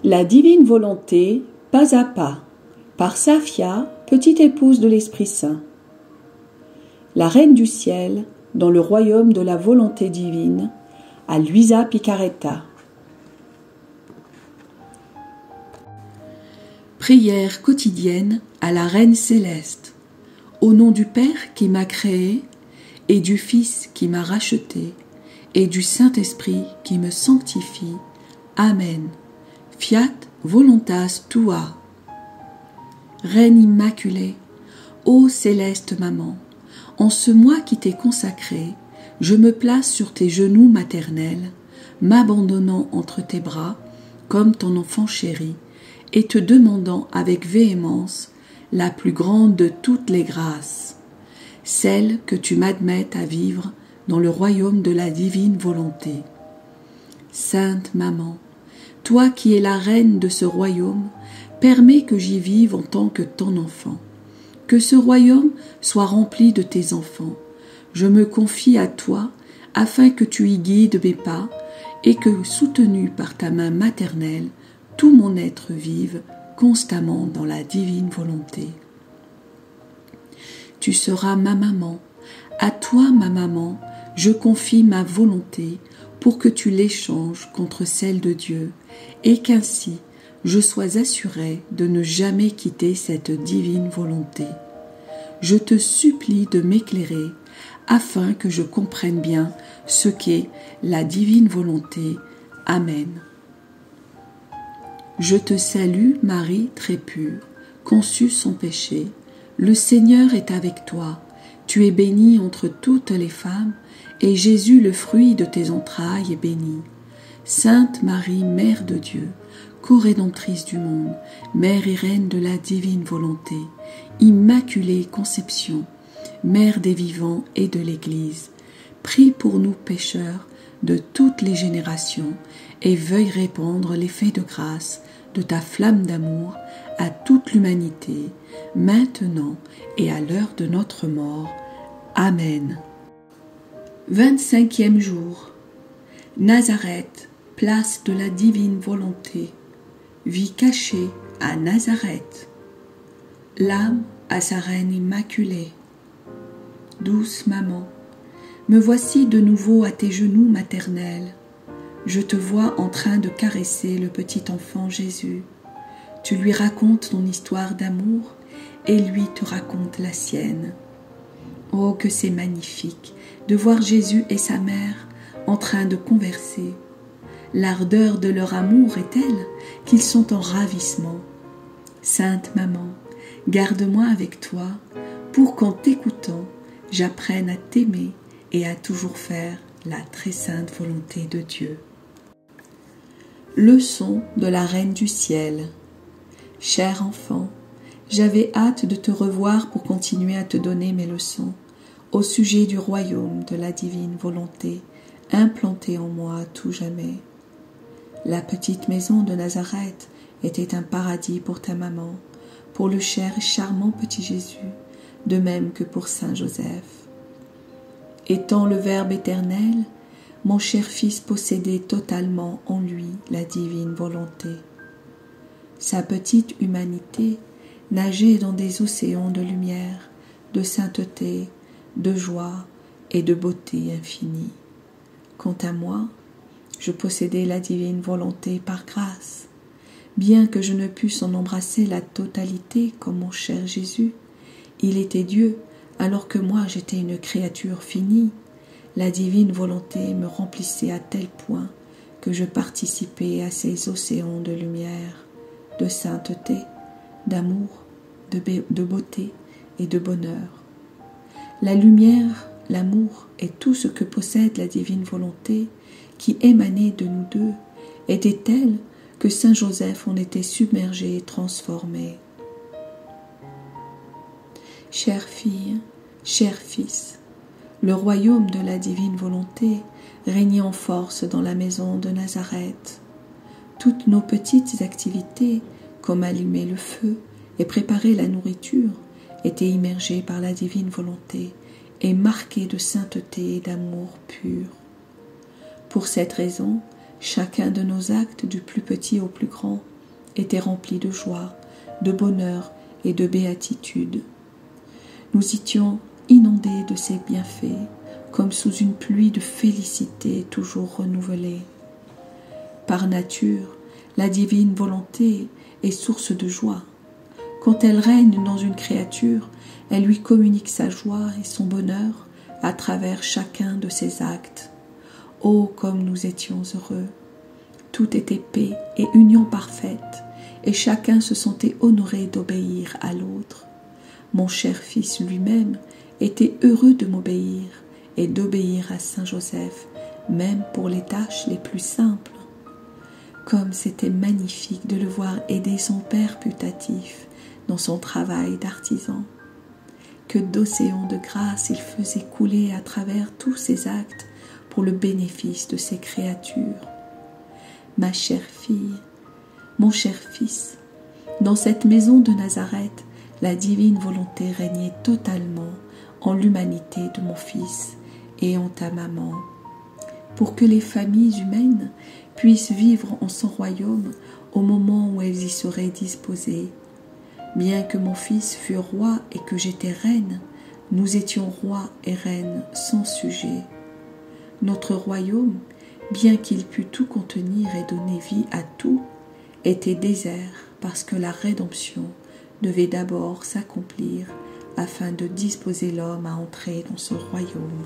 La divine volonté, pas à pas, par Safia, petite épouse de l'Esprit Saint. La Reine du Ciel, dans le royaume de la volonté divine, à Luisa Picaretta. Prière quotidienne à la Reine Céleste. Au nom du Père qui m'a créé, et du Fils qui m'a racheté, et du Saint-Esprit qui me sanctifie. Amen. Fiat voluntas tua. Reine immaculée, ô céleste maman, en ce mois qui t'est consacré, je me place sur tes genoux maternels, m'abandonnant entre tes bras, comme ton enfant chéri, et te demandant avec véhémence la plus grande de toutes les grâces, celle que tu m'admettes à vivre dans le royaume de la divine volonté. Sainte Maman, toi qui es la reine de ce royaume, permets que j'y vive en tant que ton enfant. Que ce royaume soit rempli de tes enfants. Je me confie à toi afin que tu y guides mes pas et que, soutenu par ta main maternelle, tout mon être vive constamment dans la divine volonté. Tu seras ma maman. À toi, ma maman, je confie ma volonté pour que tu l'échanges contre celle de Dieu et qu'ainsi je sois assurée de ne jamais quitter cette divine volonté. Je te supplie de m'éclairer afin que je comprenne bien ce qu'est la divine volonté. Amen. Je te salue, Marie très pure, conçue sans péché. Le Seigneur est avec toi. Tu es bénie entre toutes les femmes, et Jésus, le fruit de tes entrailles, est béni. Sainte Marie, Mère de Dieu, co-rédemptrice du monde, Mère et Reine de la divine volonté, Immaculée Conception, Mère des vivants et de l'Église, prie pour nous pécheurs de toutes les générations et veuille répandre l'effet de grâce de ta flamme d'amour à toute l'humanité, maintenant et à l'heure de notre mort. Amen. 25e jour. Nazareth, place de la divine volonté. Vie cachée à Nazareth. L'âme à sa reine immaculée. Douce maman, me voici de nouveau à tes genoux maternels. Je te vois en train de caresser le petit enfant Jésus. Tu lui racontes ton histoire d'amour et lui te raconte la sienne. Oh, que c'est magnifique de voir Jésus et sa mère en train de converser. L'ardeur de leur amour est telle qu'ils sont en ravissement. Sainte Maman, garde-moi avec toi pour qu'en t'écoutant, j'apprenne à t'aimer et à toujours faire la très sainte volonté de Dieu. Leçon de la Reine du Ciel. Cher enfant, j'avais hâte de te revoir pour continuer à te donner mes leçons au sujet du royaume de la divine volonté implantée en moi à tout jamais. La petite maison de Nazareth était un paradis pour ta maman, pour le cher et charmant petit Jésus, de même que pour Saint Joseph. Étant le Verbe éternel, mon cher fils possédait totalement en lui la divine volonté. Sa petite humanité nageait dans des océans de lumière, de sainteté, de joie et de beauté infinie. Quant à moi, je possédais la divine volonté par grâce. Bien que je ne pusse en embrasser la totalité comme mon cher Jésus, il était Dieu alors que moi j'étais une créature finie. La divine volonté me remplissait à tel point que je participais à ces océans de lumière, de sainteté, d'amour, de beauté et de bonheur. La lumière, l'amour et tout ce que possède la divine volonté qui émanait de nous deux était telle que Saint Joseph en était submergé et transformé. Chère fille, cher fils, le royaume de la divine volonté régnait en force dans la maison de Nazareth. Toutes nos petites activités, comme allumer le feu et préparer la nourriture, étaient immergées par la divine volonté et marquées de sainteté et d'amour pur. Pour cette raison, Chacun de nos actes, du plus petit au plus grand, était rempli de joie, de bonheur et de béatitude. Nous étions inondés de ses bienfaits, comme sous une pluie de félicité toujours renouvelée. Par nature, la divine volonté est source de joie. Quand elle règne dans une créature, elle lui communique sa joie et son bonheur à travers chacun de ses actes. Oh, comme nous étions heureux! Tout était paix et union parfaite, et chacun se sentait honoré d'obéir à l'autre. Mon cher fils lui-même était heureux de m'obéir et d'obéir à Saint Joseph, même pour les tâches les plus simples. Comme c'était magnifique de le voir aider son père putatif dans son travail d'artisan. Que d'océans de grâce il faisait couler à travers tous ses actes pour le bénéfice de ses créatures. Ma chère fille, mon cher fils, dans cette maison de Nazareth, la divine volonté régnait totalement en l'humanité de mon fils et en ta maman, pour que les familles humaines puissent vivre en son royaume au moment où elles y seraient disposées. Bien que mon fils fût roi et que j'étais reine, nous étions rois et reines sans sujet. Notre royaume, bien qu'il pût tout contenir et donner vie à tout, était désert parce que la rédemption devait d'abord s'accomplir afin de disposer l'homme à entrer dans son royaume.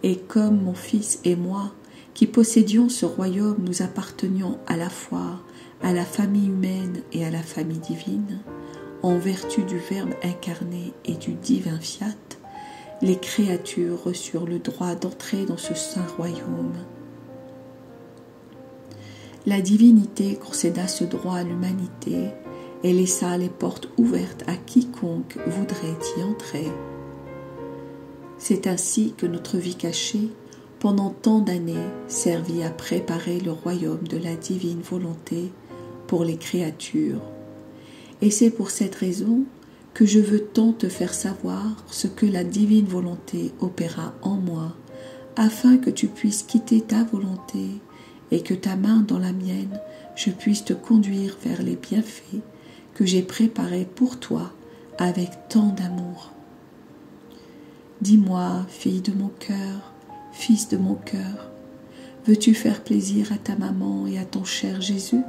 Et comme mon fils et moi, qui possédions ce royaume, nous appartenions à la fois à la famille humaine et à la famille divine, en vertu du Verbe incarné et du divin fiat, les créatures reçurent le droit d'entrer dans ce saint royaume. La divinité concéda ce droit à l'humanité et laissa les portes ouvertes à quiconque voudrait y entrer. C'est ainsi que notre vie cachée, pendant tant d'années, servit à préparer le royaume de la divine volonté pour les créatures. Et c'est pour cette raison que je veux tant te faire savoir ce que la divine volonté opéra en moi, afin que tu puisses quitter ta volonté et que ta main dans la mienne, je puisse te conduire vers les bienfaits que j'ai préparés pour toi avec tant d'amour. Dis-moi, fille de mon cœur, fils de mon cœur, veux-tu faire plaisir à ta maman et à ton cher Jésus,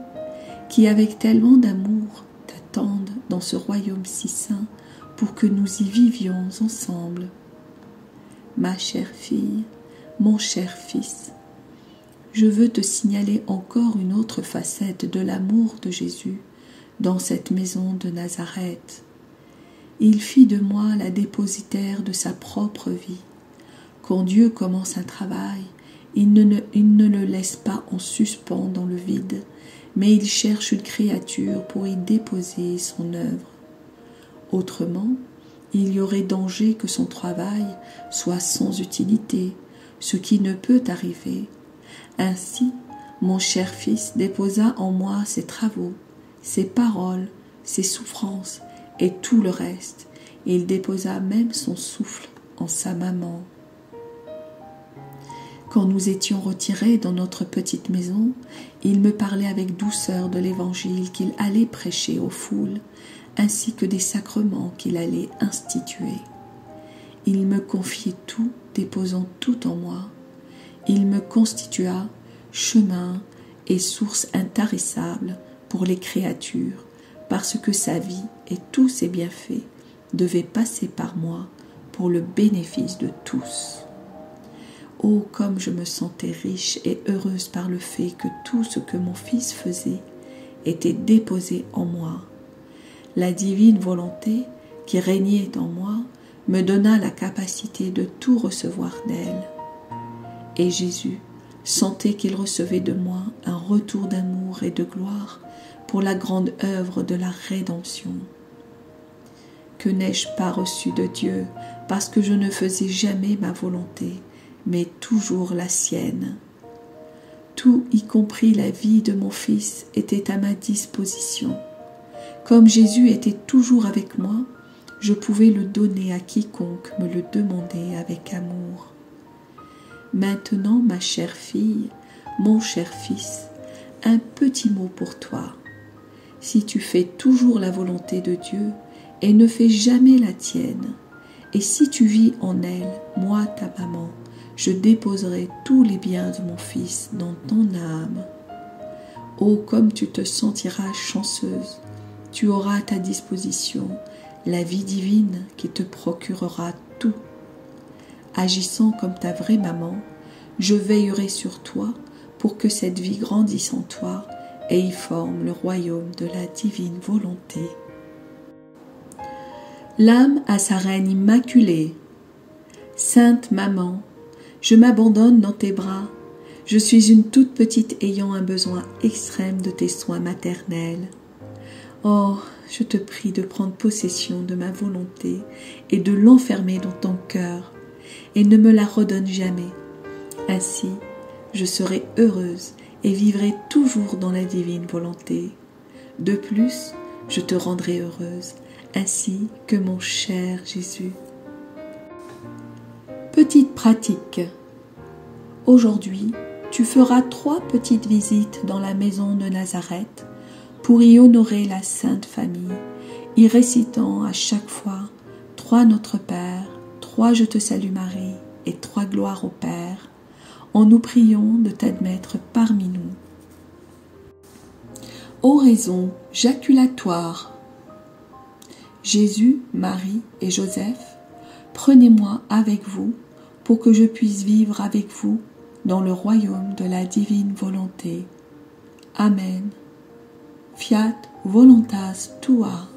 qui avec tellement d'amour t'attendent dans ce royaume si saint pour que nous y vivions ensemble? Ma chère fille, mon cher fils, je veux te signaler encore une autre facette de l'amour de Jésus dans cette maison de Nazareth. Il fit de moi la dépositaire de sa propre vie. Quand Dieu commence un travail, il ne le laisse pas en suspens dans le vide, mais il cherche une créature pour y déposer son œuvre. Autrement, il y aurait danger que son travail soit sans utilité, ce qui ne peut arriver. Ainsi, mon cher fils déposa en moi ses travaux, ses paroles, ses souffrances et tout le reste. Il déposa même son souffle en sa maman. Quand nous étions retirés dans notre petite maison, il me parlait avec douceur de l'évangile qu'il allait prêcher aux foules, ainsi que des sacrements qu'il allait instituer. Il me confiait tout, déposant tout en moi. Il me constitua chemin et source intarissable pour les créatures, parce que sa vie et tous ses bienfaits devaient passer par moi pour le bénéfice de tous. Oh, comme je me sentais riche et heureuse par le fait que tout ce que mon fils faisait était déposé en moi. La divine volonté qui régnait en moi me donna la capacité de tout recevoir d'elle. Et Jésus sentait qu'il recevait de moi un retour d'amour et de gloire pour la grande œuvre de la rédemption. Que n'ai-je pas reçu de Dieu parce que je ne faisais jamais ma volonté, mais toujours la sienne. Tout, y compris la vie de mon fils, était à ma disposition. Comme Jésus était toujours avec moi, je pouvais le donner à quiconque me le demandait avec amour. Maintenant, ma chère fille, mon cher fils, un petit mot pour toi. Si tu fais toujours la volonté de Dieu et ne fais jamais la tienne, et si tu vis en elle, moi ta maman, je déposerai tous les biens de mon fils dans ton âme. Oh, comme tu te sentiras chanceuse, tu auras à ta disposition la vie divine qui te procurera tout. Agissant comme ta vraie maman, je veillerai sur toi pour que cette vie grandisse en toi et y forme le royaume de la divine volonté. L'âme à sa reine immaculée. Sainte Maman, je m'abandonne dans tes bras. Je suis une toute petite ayant un besoin extrême de tes soins maternels. Oh, je te prie de prendre possession de ma volonté et de l'enfermer dans ton cœur, et ne me la redonne jamais. Ainsi, je serai heureuse et vivrai toujours dans la divine volonté. De plus, je te rendrai heureuse, ainsi que mon cher Jésus. Petite pratique. Aujourd'hui, tu feras 3 petites visites dans la maison de Nazareth pour y honorer la Sainte Famille, y récitant à chaque fois 3 Notre Père, 3 Je te salue Marie et 3 Gloire au Père, en nous priant de t'admettre parmi nous. Oraison jaculatoire. Jésus, Marie et Joseph, prenez-moi avec vous pour que je puisse vivre avec vous dans le royaume de la divine volonté. Amen. Fiat voluntas tua.